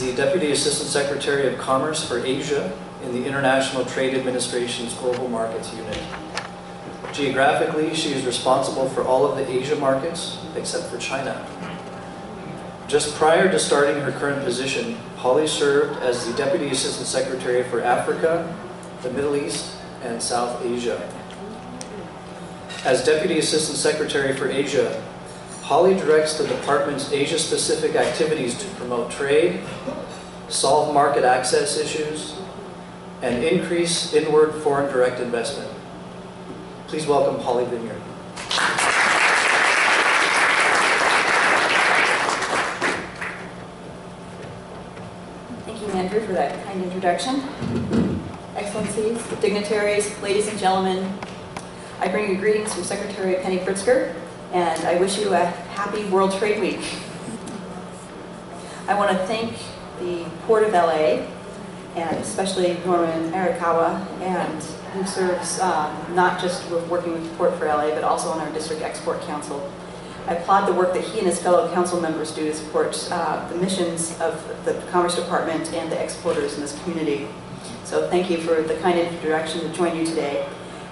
the Deputy Assistant Secretary of Commerce for Asia in the International Trade Administration's Global Markets Unit. Geographically, she is responsible for all of the Asia markets except for China. Just prior to starting her current position, Holly served as the Deputy Assistant Secretary for Africa, the Middle East, and South Asia. As Deputy Assistant Secretary for Asia, Holly directs the department's Asia-specific activities to promote trade, solve market access issues, and increase inward foreign direct investment. Please welcome Holly Vineyard. Thank you, Andrew, for that kind introduction. Excellencies, dignitaries, ladies and gentlemen, I bring you greetings from Secretary Penny Pritzker, and I wish you a happy World Trade Week. I want to thank the Port of LA, and especially Norman Arakawa, and who serves not just with working with the Port for LA, but also on our District Export Council. I applaud the work that he and his fellow council members do to support the missions of the Commerce Department and the exporters in this community. So thank you for the kind introduction to join you today.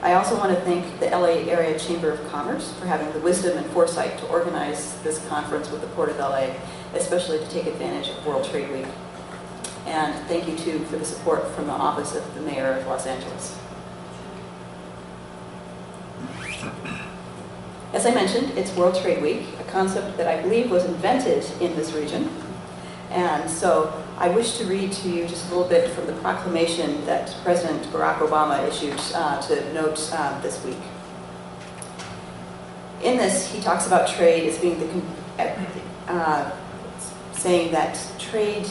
I also want to thank the LA Area Chamber of Commerce for having the wisdom and foresight to organize this conference with the Port of LA, especially to take advantage of World Trade Week. And thank you too for the support from the Office of the Mayor of Los Angeles. As I mentioned, it's World Trade Week, a concept that I believe was invented in this region. And so I wish to read to you just a little bit from the proclamation that President Barack Obama issued to note this week. In this, he talks about trade as being saying that trade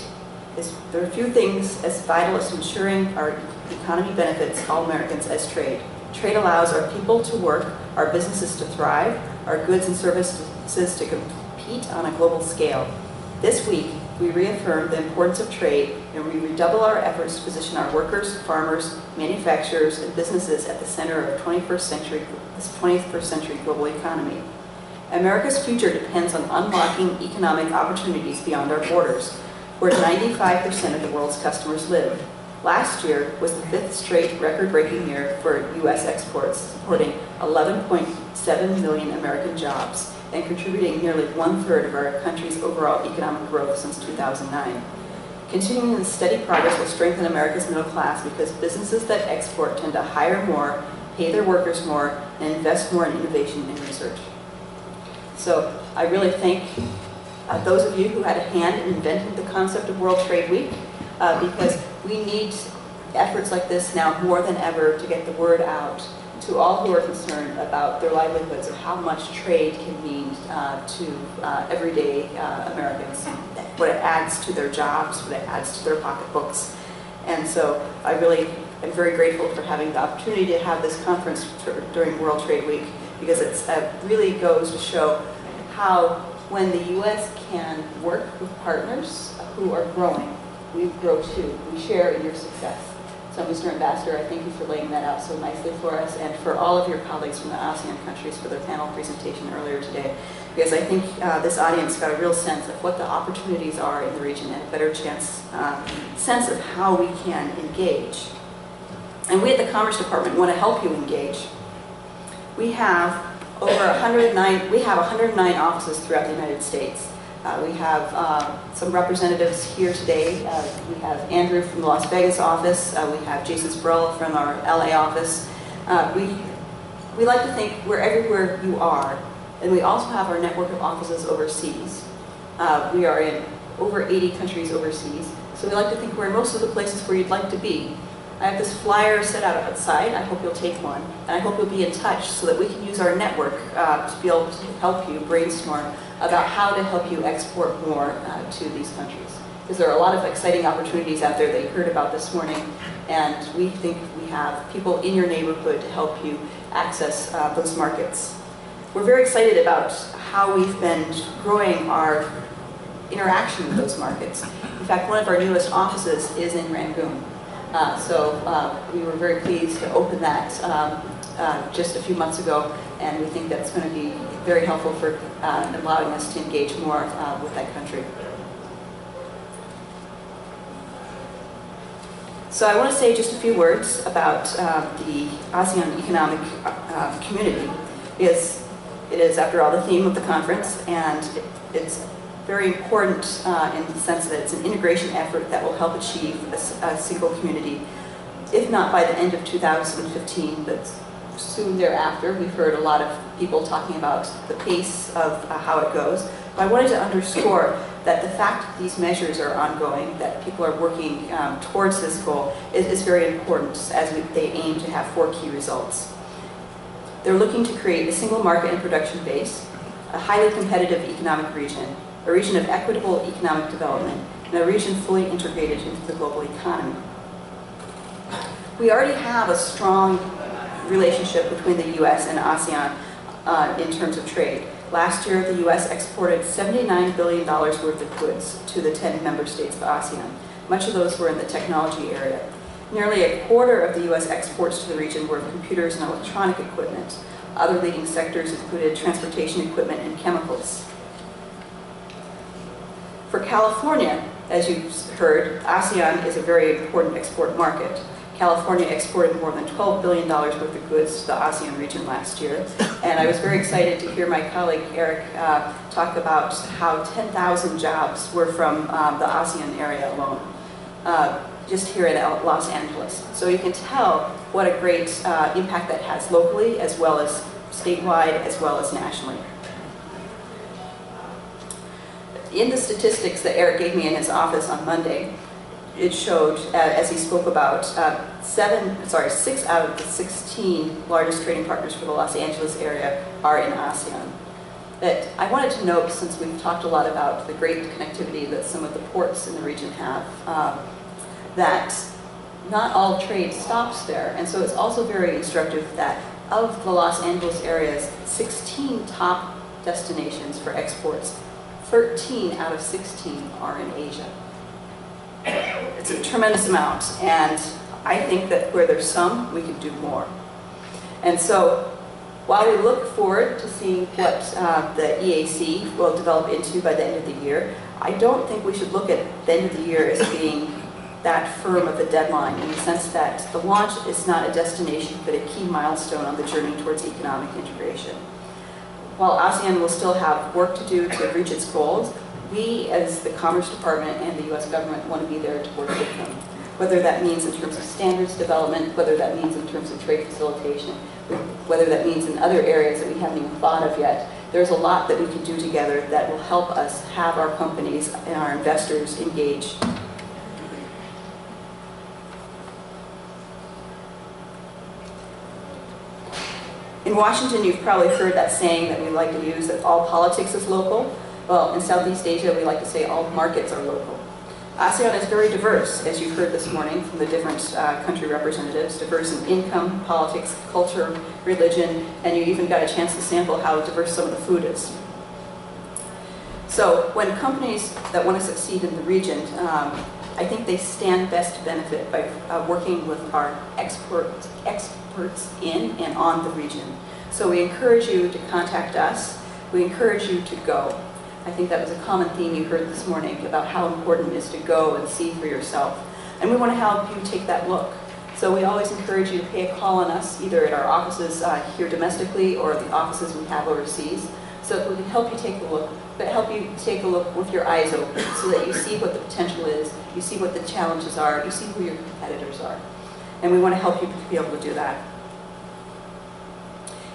is, there are few things as vital as ensuring our economy benefits all Americans as trade. Trade allows our people to work, our businesses to thrive, our goods and services to compete on a global scale. This week, we reaffirm the importance of trade, and we redouble our efforts to position our workers, farmers, manufacturers, and businesses at the center of this 21st century global economy. America's future depends on unlocking economic opportunities beyond our borders, where 95% of the world's customers live. Last year was the 5th straight record-breaking year for U.S. exports, supporting 11.7 million American jobs and contributing nearly 1/3 of our country's overall economic growth since 2009. Continuing this steady progress will strengthen America's middle class because businesses that export tend to hire more, pay their workers more, and invest more in innovation and research. So I really thank those of you who had a hand in inventing the concept of World Trade Week, because we need efforts like this now more than ever to get the word out to all who are concerned about their livelihoods, of how much trade can mean to everyday Americans, what it adds to their jobs, what it adds to their pocketbooks. And so I really am very grateful for having the opportunity to have this conference during World Trade Week, because it really goes to show how when the U.S. can work with partners who are growing, we grow too. We share in your success. So, Mr. Ambassador, I thank you for laying that out so nicely for us, and for all of your colleagues from the ASEAN countries for their panel presentation earlier today, because I think this audience got a real sense of what the opportunities are in the region and a better sense of how we can engage. And we at the Commerce Department want to help you engage. We have over 109 offices throughout the United States. We have some representatives here today. We have Andrew from the Las Vegas office. We have Jason Sperl from our LA office. We like to think we're everywhere you are, and we also have our network of offices overseas. We are in over 80 countries overseas, so we like to think we're in most of the places where you'd like to be. I have this flyer set out outside. I hope you'll take one, and I hope you'll be in touch so that we can use our network to be able to help you brainstorm about how to help you export more to these countries. Because there are a lot of exciting opportunities out there that you heard about this morning, and we think we have people in your neighborhood to help you access those markets. We're very excited about how we've been growing our interaction with those markets. In fact, one of our newest offices is in Rangoon. We were very pleased to open that just a few months ago, and we think that's going to be very helpful for allowing us to engage more with that country. So I want to say just a few words about the ASEAN Economic Community. It is, after all, the theme of the conference, and it's very important in the sense that it's an integration effort that will help achieve a single community, if not by the end of 2015, but soon thereafter. We've heard a lot of people talking about the pace of how it goes. But I wanted to underscore that the fact that these measures are ongoing, that people are working towards this goal, is very important as they aim to have 4 key results. They're looking to create a single market and production base, a highly competitive economic region, a region of equitable economic development, and a region fully integrated into the global economy. We already have a strong relationship between the U.S. and ASEAN in terms of trade. Last year, the U.S. exported $79 billion worth of goods to the 10 member states of ASEAN. Much of those were in the technology area. Nearly a quarter of the U.S. exports to the region were of computers and electronic equipment. Other leading sectors included transportation equipment and chemicals. For California, as you've heard, ASEAN is a very important export market. California exported more than $12 billion worth of goods to the ASEAN region last year. And I was very excited to hear my colleague Eric talk about how 10,000 jobs were from the ASEAN area alone, just here in Los Angeles. So you can tell what a great impact that has locally, as well as statewide, as well as nationally. In the statistics that Eric gave me in his office on Monday, it showed, as he spoke about, 6 out of the 16 largest trading partners for the Los Angeles area are in ASEAN. That I wanted to note, since we've talked a lot about the great connectivity that some of the ports in the region have, that not all trade stops there. And so it's also very instructive that of the Los Angeles area's 16 top destinations for exports, 13 out of 16 are in Asia. It's a tremendous amount, and I think that where there's some, we could do more. And so, while we look forward to seeing what the EAC will develop into by the end of the year, I don't think we should look at the end of the year as being that firm of a deadline, in the sense that the launch is not a destination, but a key milestone on the journey towards economic integration. While ASEAN will still have work to do to reach its goals, we, as the Commerce Department and the U.S. government, want to be there to work with them. Whether that means in terms of standards development, whether that means in terms of trade facilitation, whether that means in other areas that we haven't even thought of yet, there's a lot that we can do together that will help us have our companies and our investors engaged. In Washington, you've probably heard that saying that we like to use, that all politics is local. Well, in Southeast Asia, we like to say all markets are local. ASEAN is very diverse, as you've heard this morning from the different country representatives, diverse in income, politics, culture, religion, and you even got a chance to sample how diverse some of the food is. So when companies that want to succeed in the region, I think they stand best to benefit by working with our experts in and on the region. So we encourage you to contact us. We encourage you to go. I think that was a common theme you heard this morning about how important it is to go and see for yourself. And we want to help you take that look. So we always encourage you to pay a call on us, either at our offices here domestically or the offices we have overseas, so that we can help you take a look, but help you take a look with your eyes open so that you see what the potential is, you see what the challenges are, you see who your competitors are. And we want to help you to be able to do that.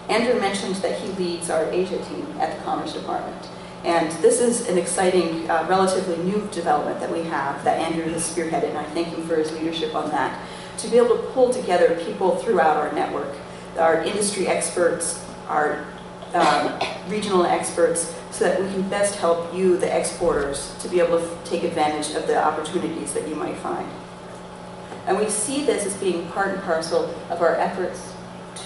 Andrew mentioned that he leads our Asia team at the Commerce Department. And this is an exciting, relatively new development that we have that Andrew has spearheaded, and I thank him for his leadership on that, to be able to pull together people throughout our network, our industry experts, our regional experts, so that we can best help you, the exporters, to be able to take advantage of the opportunities that you might find. And we see this as being part and parcel of our efforts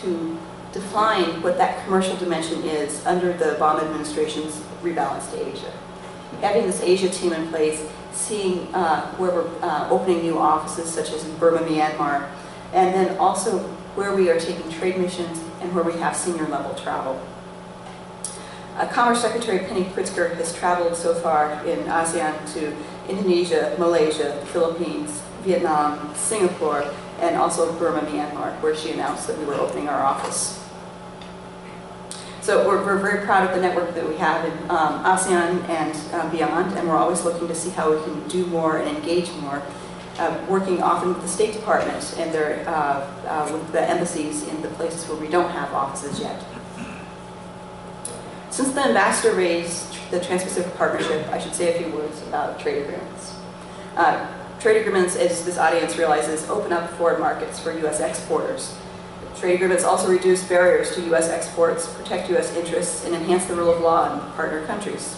to define what that commercial dimension is under the Obama administration's rebalance to Asia. Having this Asia team in place, seeing where we're opening new offices, such as in Burma, Myanmar, and then also where we are taking trade missions and where we have senior level travel. Commerce Secretary Penny Pritzker has traveled so far in ASEAN to Indonesia, Malaysia, the Philippines, Vietnam, Singapore, and also Burma, Myanmar, where she announced that we were opening our office. So we're very proud of the network that we have in ASEAN and beyond, and we're always looking to see how we can do more and engage more, working often with the State Department and with the embassies in the places where we don't have offices yet. Since the ambassador raised the Trans-Pacific Partnership, I should say a few words about trade agreements. Trade agreements, as this audience realizes, open up foreign markets for U.S. exporters. Trade agreements also reduce barriers to U.S. exports, protect U.S. interests, and enhance the rule of law in partner countries.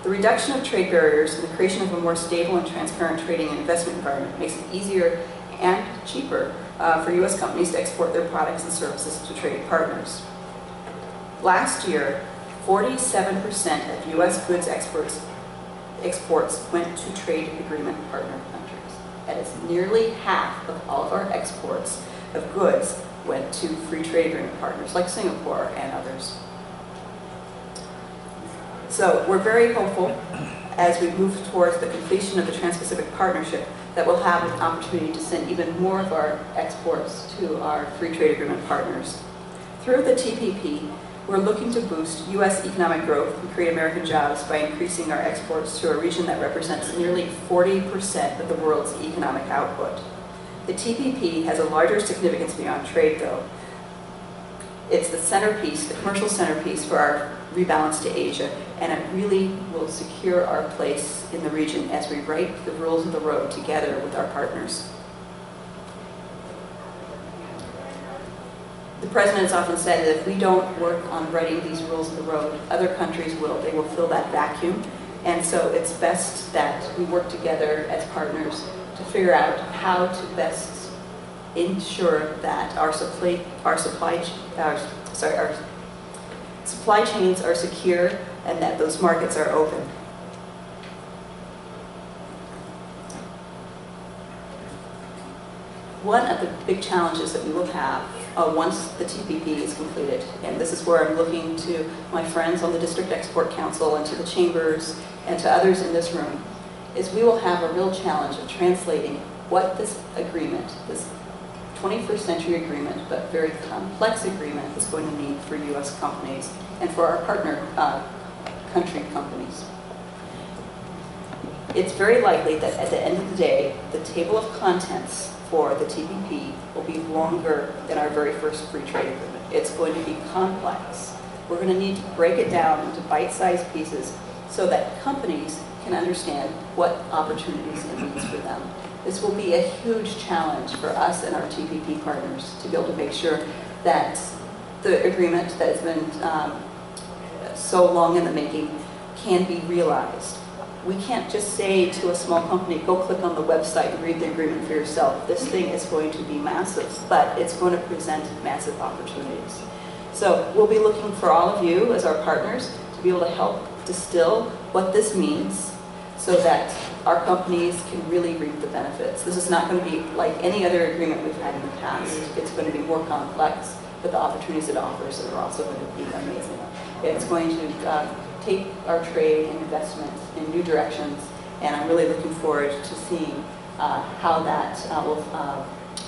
The reduction of trade barriers and the creation of a more stable and transparent trading and investment environment makes it easier and cheaper for U.S. companies to export their products and services to trading partners. Last year, 47% of U.S. goods exports went to trade agreement partner countries. That is nearly half of all of our exports of goods went to free trade agreement partners like Singapore and others. So we're very hopeful as we move towards the completion of the Trans-Pacific Partnership that we'll have an opportunity to send even more of our exports to our free trade agreement partners. Through the TPP, we're looking to boost U.S. economic growth and create American jobs by increasing our exports to a region that represents nearly 40% of the world's economic output. The TPP has a larger significance beyond trade, though. It's the centerpiece, the commercial centerpiece for our rebalance to Asia, and it really will secure our place in the region as we write the rules of the road together with our partners. The President has often said that if we don't work on writing these rules of the road, other countries will. They will fill that vacuum. And so it's best that we work together as partners to figure out how to best ensure that our supply chains are secure and that those markets are open. One of the big challenges that we will have once the TPP is completed, and this is where I'm looking to my friends on the District Export Council and to the chambers and to others in this room, is we will have a real challenge of translating what this agreement, this 21st century agreement, but very complex agreement, is going to mean for U.S. companies and for our partner country companies. It's very likely that at the end of the day, the table of contents for the TPP will be longer than our very first free trade agreement. It's going to be complex. We're going to need to break it down into bite-sized pieces so that companies can understand what opportunities it means for them. This will be a huge challenge for us and our TPP partners to be able to make sure that the agreement that has been so long in the making can be realized. We can't just say to a small company, go click on the website and read the agreement for yourself. This thing is going to be massive, but it's going to present massive opportunities. So we'll be looking for all of you as our partners to be able to help distill what this means so that our companies can really reap the benefits. This is not going to be like any other agreement we've had in the past. It's going to be more complex, but the opportunities it offers are also going to be amazing. It's going to take our trade and investment in new directions, and I'm really looking forward to seeing how that will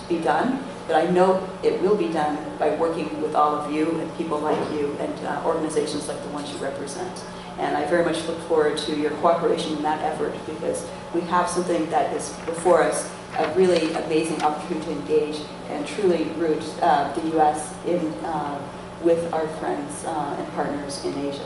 be done. But I know it will be done by working with all of you and people like you and organizations like the ones you represent. And I very much look forward to your cooperation in that effort, because we have something that is before us, a really amazing opportunity to engage and truly root the U.S. in with our friends and partners in Asia.